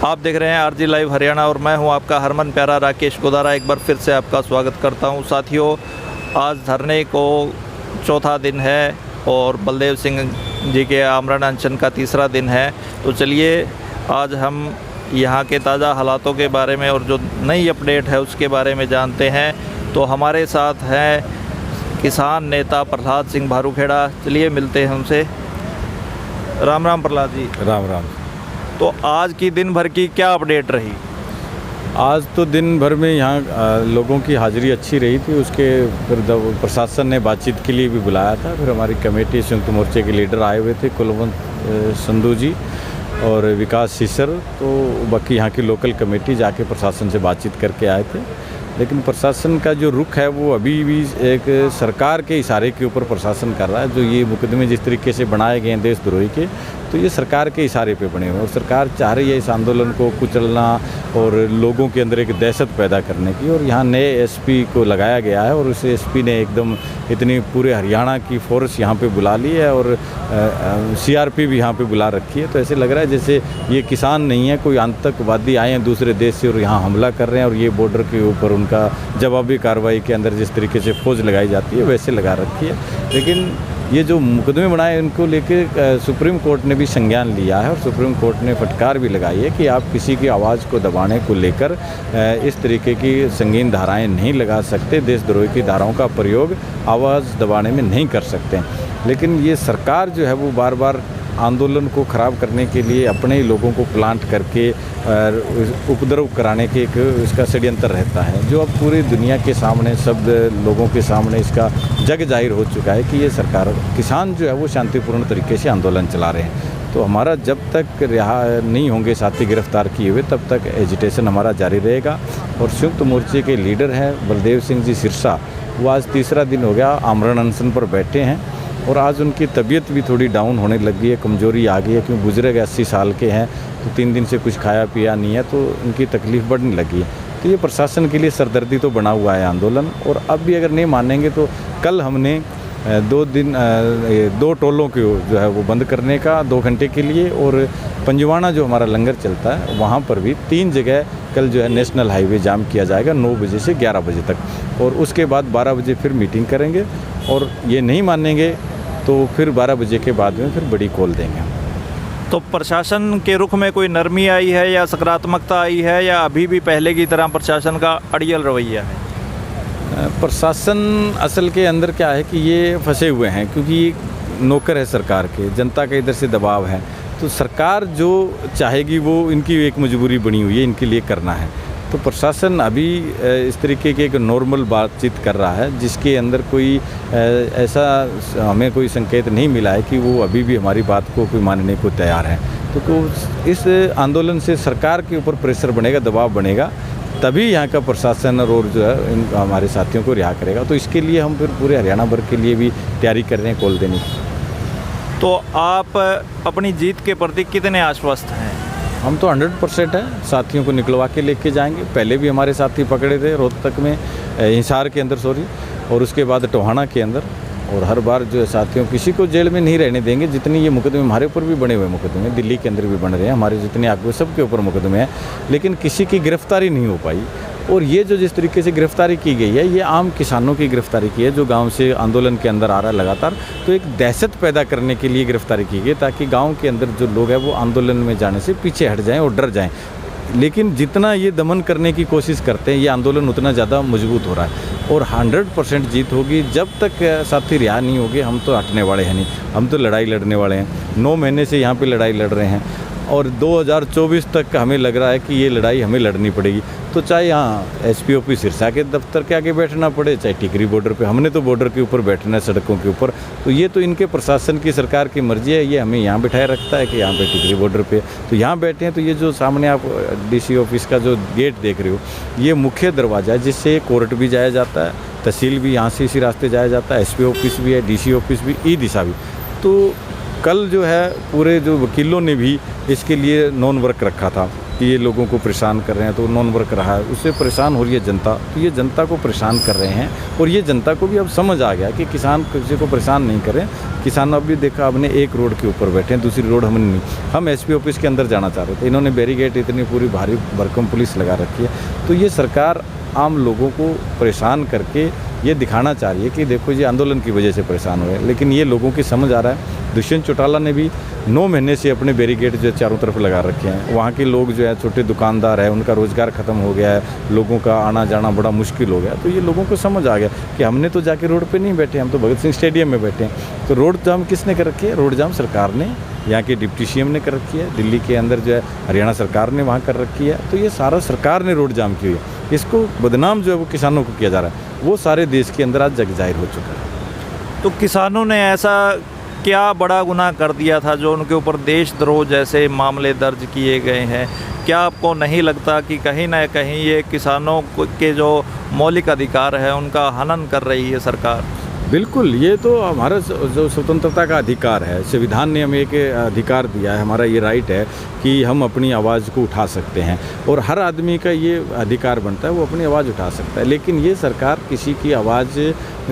आप देख रहे हैं आरजी लाइव हरियाणा और मैं हूं आपका हरमन प्यारा राकेश गोदारा। एक बार फिर से आपका स्वागत करता हूं। साथियों, आज धरने को चौथा दिन है और बलदेव सिंह जी के आमरण अनशन का तीसरा दिन है। तो चलिए आज हम यहां के ताज़ा हालातों के बारे में और जो नई अपडेट है उसके बारे में जानते हैं। तो हमारे साथ हैं किसान नेता प्रहलाद सिंह भारूखेड़ा। चलिए मिलते हैं उनसे। राम राम प्रहलाद जी। राम राम। तो आज की दिन भर की क्या अपडेट रही? आज तो दिन भर में यहाँ लोगों की हाज़िरी अच्छी रही थी। उसके फिर प्रशासन ने बातचीत के लिए भी बुलाया था। फिर हमारी कमेटी संयुक्त मोर्चे के लीडर आए हुए थे, कुलवंत संधू जी और विकास सीसर। तो बाकी यहाँ की लोकल कमेटी जाके प्रशासन से बातचीत करके आए थे। लेकिन प्रशासन का जो रुख है वो अभी भी एक सरकार के इशारे के ऊपर प्रशासन कर रहा है। जो ये मुकदमे जिस तरीके से बनाए गए हैं देशद्रोही के, तो ये सरकार के इशारे पे बने हुए और सरकार चाह रही है इस आंदोलन को कुचलना और लोगों के अंदर एक दहशत पैदा करने की। और यहाँ नए एसपी को लगाया गया है और उस एसपी ने एकदम इतनी पूरे हरियाणा की फोर्स यहाँ पे बुला ली है और सीआरपी भी यहाँ पे बुला रखी है। तो ऐसे लग रहा है जैसे ये किसान नहीं है, कोई आतंकवादी आए हैं दूसरे देश से और यहाँ हमला कर रहे हैं और ये बॉर्डर के ऊपर उनका जवाबी कार्रवाई के अंदर जिस तरीके से फौज लगाई जाती है वैसे लगा रखी है। लेकिन ये जो मुकदमे बनाए उनको लेकर सुप्रीम कोर्ट ने भी संज्ञान लिया है और सुप्रीम कोर्ट ने फटकार भी लगाई है कि आप किसी की आवाज़ को दबाने को लेकर इस तरीके की संगीन धाराएं नहीं लगा सकते। देशद्रोही की धाराओं का प्रयोग आवाज़ दबाने में नहीं कर सकते। लेकिन ये सरकार जो है वो बार बार आंदोलन को ख़राब करने के लिए अपने ही लोगों को प्लांट करके उपद्रव कराने के एक इसका षड्यंत्र रहता है, जो अब पूरी दुनिया के सामने सब लोगों के सामने इसका जग जाहिर हो चुका है कि ये सरकार किसान जो है वो शांतिपूर्ण तरीके से आंदोलन चला रहे हैं। तो हमारा जब तक रिहा नहीं होंगे साथी गिरफ्तार किए हुए तब तक एजिटेशन हमारा जारी रहेगा। और संयुक्त मोर्चे के लीडर हैं बलदेव सिंह जी सिरसा, वो आज तीसरा दिन हो गया आमरण अनशन पर बैठे हैं और आज उनकी तबीयत भी थोड़ी डाउन होने लगी है, कमज़ोरी आ गई है क्योंकि बुजुर्ग 80 साल के हैं। तो 3 दिन से कुछ खाया पिया नहीं है तो उनकी तकलीफ़ बढ़ने लगी है। तो ये प्रशासन के लिए सरदर्दी तो बना हुआ है आंदोलन। और अब भी अगर नहीं मानेंगे तो कल हमने 2 टोलों को जो है वो बंद करने का 2 घंटे के लिए, और पंजवाना जो हमारा लंगर चलता है वहाँ पर भी 3 जगह कल जो है नेशनल हाईवे जाम किया जाएगा 9 बजे से 11 बजे तक। और उसके बाद 12 बजे फिर मीटिंग करेंगे और ये नहीं मानेंगे तो फिर 12 बजे के बाद में फिर बड़ी कॉल देंगे। तो प्रशासन के रुख में कोई नरमी आई है या सकारात्मकता आई है या अभी भी पहले की तरह प्रशासन का अड़ियल रवैया है? प्रशासन असल के अंदर क्या है कि ये फंसे हुए हैं क्योंकि नौकर है सरकार के, जनता का इधर से दबाव है। तो सरकार जो चाहेगी वो इनकी एक मजबूरी बनी हुई है, इनके लिए करना है। तो प्रशासन अभी इस तरीके के एक नॉर्मल बातचीत कर रहा है जिसके अंदर कोई ऐसा हमें कोई संकेत नहीं मिला है कि वो अभी भी हमारी बात को कोई मानने को तैयार है। तो इस आंदोलन से सरकार के ऊपर प्रेशर बनेगा, दबाव बनेगा, तभी यहाँ का प्रशासन और जो है हमारे साथियों को रिहा करेगा। तो इसके लिए हम फिर पूरे हरियाणा भर के लिए भी तैयारी कर रहे हैं कॉल देने की। तो आप अपनी जीत के प्रति कितने आश्वस्त हैं? हम तो 100% है, साथियों को निकलवा के लेके जाएंगे। पहले भी हमारे साथी पकड़े थे रोहतक में, हिसार के अंदर और उसके बाद टोहाना के अंदर। और हर बार जो है साथियों किसी को जेल में नहीं रहने देंगे। जितनी ये मुकदमे हमारे ऊपर भी बने हुए मुकदमे दिल्ली के अंदर भी बन रहे हैं, हमारे जितने आगे सबके ऊपर मुकदमे हैं, लेकिन किसी की गिरफ्तारी नहीं हो पाई। और ये जो जिस तरीके से गिरफ्तारी की गई है ये आम किसानों की गिरफ्तारी की है जो गांव से आंदोलन के अंदर आ रहा है लगातार। तो एक दहशत पैदा करने के लिए गिरफ्तारी की गई ताकि गांव के अंदर जो लोग हैं वो आंदोलन में जाने से पीछे हट जाएं और डर जाएं। लेकिन जितना ये दमन करने की कोशिश करते हैं ये आंदोलन उतना ज़्यादा मजबूत हो रहा है और 100% जीत होगी। जब तक साथी रिहा नहीं होंगे हम तो हटने वाले हैं नहीं, हम तो लड़ाई लड़ने वाले हैं। 9 महीने से यहाँ पे लड़ाई लड़ रहे हैं और 2024 तक हमें लग रहा है कि ये लड़ाई हमें लड़नी पड़ेगी। तो चाहे यहाँ एसपी ऑफिस सिरसा के दफ्तर के आगे बैठना पड़े, चाहे टिकरी बॉर्डर पे, हमने तो बॉर्डर के ऊपर बैठना है, सड़कों के ऊपर। तो ये तो इनके प्रशासन की सरकार की मर्जी है, ये हमें यहाँ बिठाए रखता है कि यहाँ पे टिकरी बॉर्डर पे तो यहाँ बैठे हैं। तो ये जो सामने आप डीसी ऑफिस का जो गेट देख रहे हो ये मुख्य दरवाज़ा है जिससे कोर्ट भी जाया जाता है, तहसील भी यहाँ से इसी रास्ते जाया जाता है, एसपी ऑफिस भी है, डीसी ऑफिस भी, ई दिशा भी। तो कल जो है पूरे जो वकीलों ने भी इसके लिए नॉन वर्क रखा था कि ये लोगों को परेशान कर रहे हैं, तो नॉन वर्क रहा है, उससे परेशान हो रही है जनता। तो ये जनता को परेशान कर रहे हैं और ये जनता को भी अब समझ आ गया कि किसान किसी को परेशान नहीं कर रहे हैं। किसानों अभी देखा, हमने एक रोड के ऊपर बैठे हैं, दूसरी रोड हमने नहीं, हम एसपी ऑफिस के अंदर जाना चाह रहे थे, इन्होंने बैरिकेड इतनी पूरी भारी भरकम पुलिस लगा रखी है। तो ये सरकार आम लोगों को परेशान करके ये दिखाना चाह रही है कि देखो ये आंदोलन की वजह से परेशान हुए, लेकिन ये लोगों की समझ आ रहा है। दुष्यंत चौटाला ने भी 9 महीने से अपने बैरिकेड जो है चारों तरफ लगा रखे हैं। वहाँ के लोग जो है छोटे दुकानदार है, उनका रोज़गार ख़त्म हो गया है, लोगों का आना जाना बड़ा मुश्किल हो गया। तो ये लोगों को समझ आ गया कि हमने तो जाके रोड पे नहीं बैठे, हम तो भगत सिंह स्टेडियम में बैठे हैं। तो रोड जाम किसने कर रखी है? रोड जाम सरकार ने, यहाँ के डिप्टी सीएम ने कर रखी है, दिल्ली के अंदर जो है हरियाणा सरकार ने वहाँ कर रखी है। तो ये सारा सरकार ने रोड जाम की हुई है। इसको बदनाम जो है वो किसानों को किया जा रहा है, वो सारे देश के अंदर आज जग जाहिर हो चुका है। तो किसानों ने ऐसा क्या बड़ा गुनाह कर दिया था जो उनके ऊपर देशद्रोह जैसे मामले दर्ज किए गए हैं? क्या आपको नहीं लगता कि कहीं ना कहीं ये किसानों के जो मौलिक अधिकार है उनका हनन कर रही है सरकार? बिल्कुल, ये तो हमारा जो स्वतंत्रता का अधिकार है, संविधान ने हमें एक अधिकार दिया है, हमारा ये राइट है कि हम अपनी आवाज़ को उठा सकते हैं और हर आदमी का ये अधिकार बनता है वो अपनी आवाज़ उठा सकता है। लेकिन ये सरकार किसी की आवाज़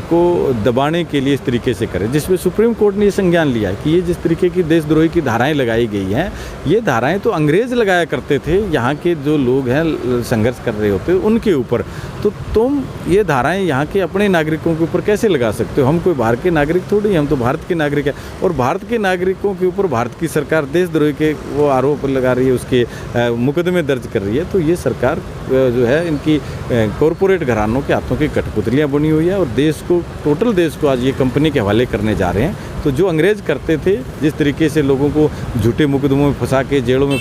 को दबाने के लिए इस तरीके से करे, जिसमें सुप्रीम कोर्ट ने ये संज्ञान लिया है कि ये जिस तरीके की देशद्रोही की धाराएं लगाई गई हैं, ये धाराएं तो अंग्रेज़ लगाया करते थे, यहाँ के जो लोग हैं संघर्ष कर रहे होते उनके ऊपर। तो तुम ये धाराएं यहाँ के अपने नागरिकों के ऊपर कैसे लगा सकते हो? हम कोई बाहर के नागरिक थोड़ी, हम तो भारत के नागरिक हैं। और भारत के नागरिकों के ऊपर भारत की सरकार देशद्रोही के वो आरोप लगा रही है, उसके मुकदमे दर्ज कर रही है। तो ये सरकार जो है इनकी कॉरपोरेट घरानों के हाथों की कठपुतलियाँ बनी हुई है और देश को, टोटल देश को आज ये कंपनी के हवाले करने जा रहे हैं। तो जो अंग्रेज़ करते थे, जिस तरीके से लोगों को झूठे मुकदमों में फंसा के जेलों में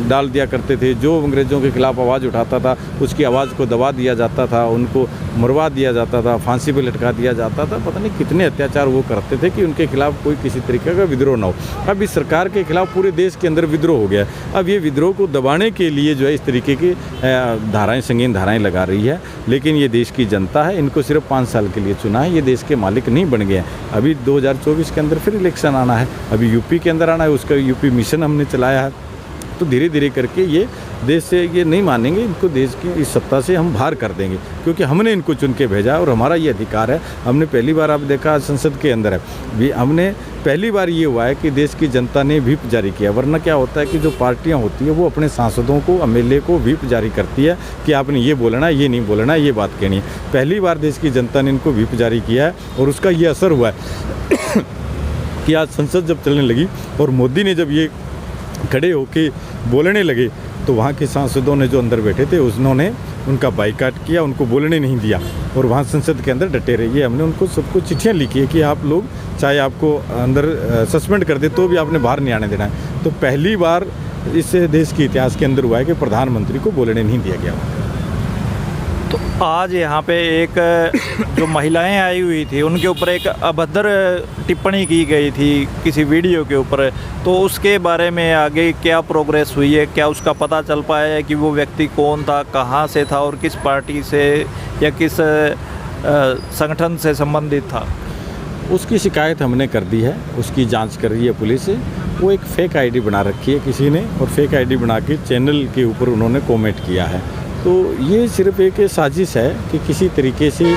डाल दिया करते थे, जो अंग्रेज़ों के खिलाफ आवाज़ उठाता था उसकी आवाज़ को दबा दिया जाता था, उनको मरवा दिया जाता था, फांसी पे लटका दिया जाता था, पता नहीं कितने अत्याचार वो करते थे कि उनके खिलाफ कोई किसी तरीके का विद्रोह ना हो। अब इस सरकार के खिलाफ पूरे देश के अंदर विद्रोह हो गया। अब ये विद्रोह को दबाने के लिए जो है इस तरीके की धाराएँ, संगीन धाराएँ लगा रही है। लेकिन ये देश की जनता है, इनको सिर्फ 5 साल के लिए चुना है, ये देश के मालिक नहीं बन गए हैं। अभी 2024 के अंदर फिर इलेक्शन आना है, अभी यूपी के अंदर आना है, उसका यूपी मिशन हमने चलाया है। तो धीरे धीरे करके ये देश से ये नहीं मानेंगे, इनको देश की इस सत्ता से हम बाहर कर देंगे, क्योंकि हमने इनको चुन के भेजा और हमारा ये अधिकार है। हमने पहली बार, आप देखा संसद के अंदर है, हमने पहली बार ये हुआ है कि देश की जनता ने व्हिप जारी किया। वरना क्या होता है कि जो पार्टियां होती है वो अपने सांसदों को, एमएलए को व्हिप जारी करती है कि आपने ये बोलना है, ये नहीं बोलना है, ये बात कहनी है। पहली बार देश की जनता ने इनको व्हिप जारी किया है और उसका ये असर हुआ है कि आज संसद जब चलने लगी और मोदी ने जब ये खड़े होके बोलने लगे तो वहाँ के सांसदों ने जो अंदर बैठे थे उन्होंने उनका बाइकाट किया, उनको बोलने नहीं दिया और वहाँ संसद के अंदर डटे रहिए। हमने उनको सबको चिट्ठियाँ लिखी है कि आप लोग चाहे आपको अंदर सस्पेंड कर दे तो भी आपने बाहर नहीं आने देना है। तो पहली बार इस देश के इतिहास के अंदर हुआ है कि प्रधानमंत्री को बोलने नहीं दिया गया। तो आज यहाँ पे एक जो महिलाएं आई हुई थी उनके ऊपर एक अभद्र टिप्पणी की गई थी किसी वीडियो के ऊपर, तो उसके बारे में आगे क्या प्रोग्रेस हुई है? क्या उसका पता चल पाया है कि वो व्यक्ति कौन था, कहाँ से था और किस पार्टी से या किस संगठन से संबंधित था? उसकी शिकायत हमने कर दी है, उसकी जांच कर रही है पुलिस। वो एक फ़ेक आईडी बना रखी है किसी ने और फेक आईडी बना के चैनल के ऊपर उन्होंने कमेंट किया है। तो ये सिर्फ एक साजिश है कि किसी तरीके से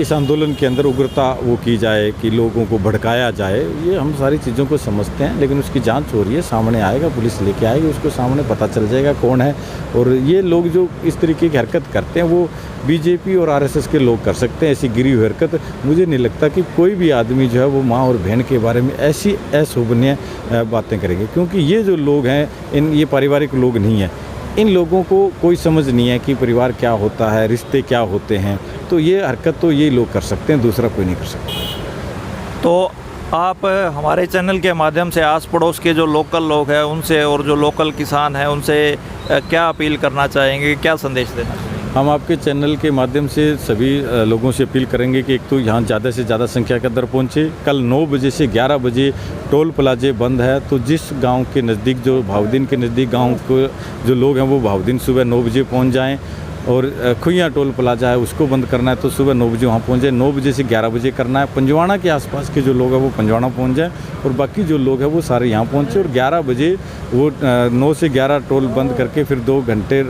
इस आंदोलन के अंदर उग्रता वो की जाए, कि लोगों को भड़काया जाए। ये हम सारी चीज़ों को समझते हैं, लेकिन उसकी जांच हो रही है, सामने आएगा, पुलिस लेके आएगी, उसको सामने पता चल जाएगा कौन है। और ये लोग जो इस तरीके की हरकत करते हैं वो बीजेपी और आरएसएस के लोग कर सकते हैं। ऐसी गिरी हुई हरकत मुझे नहीं लगता कि कोई भी आदमी जो है वो माँ और बहन के बारे में ऐसी अशोभनीय बातें करेंगे, क्योंकि ये जो लोग हैं ये पारिवारिक लोग नहीं हैं। इन लोगों को कोई समझ नहीं है कि परिवार क्या होता है, रिश्ते क्या होते हैं। तो ये हरकत तो ये लोग कर सकते हैं, दूसरा कोई नहीं कर सकता। तो आप हमारे चैनल के माध्यम से आस पड़ोस के जो लोकल लोग हैं उनसे और जो लोकल किसान हैं उनसे क्या अपील करना चाहेंगे, क्या संदेश देना चाहेंगे? हम आपके चैनल के माध्यम से सभी लोगों से अपील करेंगे कि एक तो यहाँ ज़्यादा से ज़्यादा संख्या के अंदर पहुँचे। कल 9 बजे से 11 बजे टोल प्लाजे बंद है, तो जिस गांव के नज़दीक, जो भावदीन के नज़दीक गांव को जो लोग हैं वो भावदीन सुबह 9 बजे पहुँच जाएँ। और खुइयाँ टोल प्लाजा है उसको बंद करना है तो सुबह 9 बजे वहाँ पहुँच जाए, 9 बजे से 11 बजे करना है। पंजवाड़ा के आसपास के जो लोग हैं वो पंजवाड़ा पहुँच जाए और बाकी जो लोग हैं वो सारे यहाँ पहुँचे और 11 बजे वो 9 से 11 टोल बंद करके फिर 2 घंटे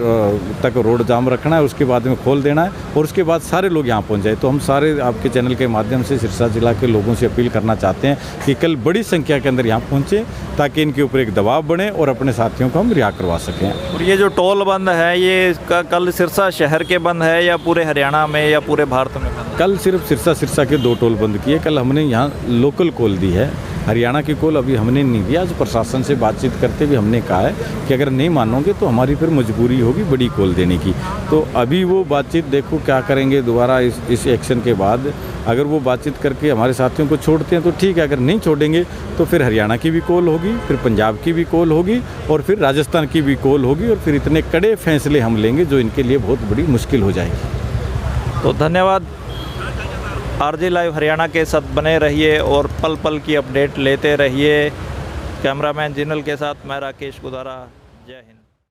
तक रोड जाम रखना है, उसके बाद में खोल देना है और उसके बाद सारे लोग यहाँ पहुँच जाए। तो हम सारे आपके चैनल के माध्यम से सिरसा जिला के लोगों से अपील करना चाहते हैं कि कल बड़ी संख्या के अंदर यहाँ पहुँचे ताकि इनके ऊपर एक दबाव बने और अपने साथियों को हम रिहा करवा सकें। और ये जो टोल बंद है ये कल सिरसा शहर के बंद है या पूरे हरियाणा में या पूरे भारत में बंद है? कल सिर्फ सिरसा के 2 टोल बंद किए। कल हमने यहाँ लोकल कॉल दी है, हरियाणा की कॉल अभी हमने नहीं दिया। आज प्रशासन से बातचीत करते हुए हमने कहा है कि अगर नहीं मानोगे तो हमारी फिर मजबूरी होगी बड़ी कॉल देने की। तो अभी वो बातचीत देखो क्या करेंगे दोबारा इस एक्शन के बाद। अगर वो बातचीत करके हमारे साथियों को छोड़ते हैं तो ठीक है, अगर नहीं छोड़ेंगे तो फिर हरियाणा की भी कॉल होगी, फिर पंजाब की भी कॉल होगी और फिर राजस्थान की भी कॉल होगी और फिर इतने कड़े फैसले हम लेंगे जो इनके लिए बहुत बड़ी मुश्किल हो जाएगी। तो धन्यवाद। आरजे लाइव हरियाणा के साथ बने रहिए और पल पल की अपडेट लेते रहिए। कैमरामैन जिनल के साथ मैं राकेश गुदारा। जय हिंद।